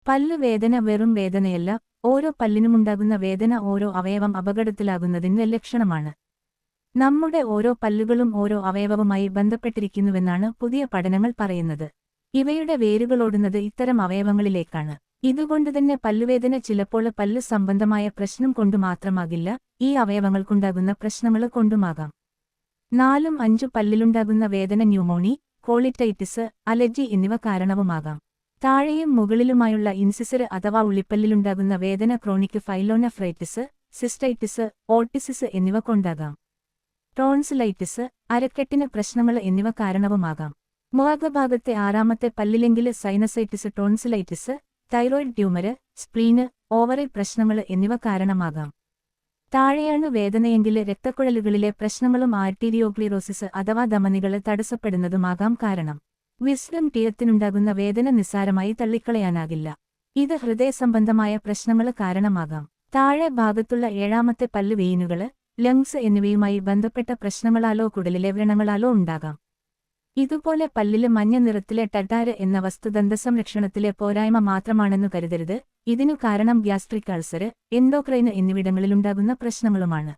പല്ലുവേദന വെറും വേദനയല്ല, ഓരോ പല്ലിനുമുണ്ടാകുന്ന വേദന ഓരോ അവയവം അപകടത്തിലാകുന്നതിന്റെ ലക്ഷണമാണ്. നമ്മുടെ ഓരോ പല്ലുകളും ഓരോ അവയവവുമായി ബന്ധപ്പെട്ടിരിക്കുന്നുവെന്നാണ് പുതിയ പഠനങ്ങൾ പറയുന്നത്. ഇവയുടെ വേരുകളോടുന്നത് ഇത്തരം അവയവങ്ങളിലേക്കാണ്. ഇതുകൊണ്ടുതന്നെ പല്ലുവേദന ചിലപ്പോൾ പല്ലു സംബന്ധമായ പ്രശ്നം കൊണ്ടു മാത്രമാകില്ല, ഈ അവയവങ്ങൾക്കുണ്ടാകുന്ന പ്രശ്നങ്ങൾ കൊണ്ടുമാകാം. 4-5 പല്ലിലുണ്ടാകുന്ന വേദന ന്യൂമോണി, കോളിറ്റൈറ്റിസ്, അലർജി എന്നിവ കാരണവുമാകാം. താഴെയും മുകളിലുമായുള്ള ഇൻസിസർ അഥവാ ഉള്ളിപ്പല്ലിലുണ്ടാകുന്ന വേദന ക്രോണിക് ഫൈലോനെഫ്രൈറ്റിസ്, സിസ്റ്റൈറ്റിസ്, ഓട്ടിസിസ് എന്നിവ കൊണ്ടാകാം. ടോൺസിലൈറ്റിസ്, അരക്കെട്ടിന് പ്രശ്നങ്ങൾ എന്നിവ കാരണവുമാകാം. മുഖഭാഗത്തെ 6ാമത്തെ പല്ലിലെങ്കിൽ സൈനസൈറ്റിസ്, ടോൺസിലൈറ്റിസ്, തൈറോയിഡ് ട്യൂമര്, സ്പ്ലീന്, ഓവറി പ്രശ്നങ്ങൾ എന്നിവ കാരണമാകാം. താഴെയാണ് വേദനയെങ്കിൽ രക്തക്കുഴലുകളിലെ പ്രശ്നങ്ങളും ആർട്ടീരിയോക്ലീറോസിസ് അഥവാ ധമനികൾ തടസ്സപ്പെടുന്നതുമാകാം കാരണം. വിസ്ഡം ടീയത്തിനുണ്ടാകുന്ന വേദന നിസ്സാരമായി തള്ളിക്കളയാനാകില്ല. ഇത് ഹൃദയസംബന്ധമായ പ്രശ്നങ്ങൾ കാരണമാകാം. താഴെ ഭാഗത്തുള്ള 7ാമത്തെ പല്ല് വെയിനുകള്, ലങ്സ് എന്നിവയുമായി ബന്ധപ്പെട്ട പ്രശ്നങ്ങളാലോ കുടലിലെ വ്രണങ്ങളാലോ ഉണ്ടാകാം. ഇതുപോലെ പല്ലില് മഞ്ഞ നിറത്തിലെ ടഡാര് എന്ന വസ്തു ദന്തസംരക്ഷണത്തിലെ പോരായ്മ മാത്രമാണെന്നു കരുതരുത്. ഇതിനു കാരണം ഗ്യാസ്ട്രിക് അൾസര്, എൻഡോക്രൈന് എന്നിവിടങ്ങളിലുണ്ടാകുന്ന പ്രശ്നങ്ങളുമാണ്.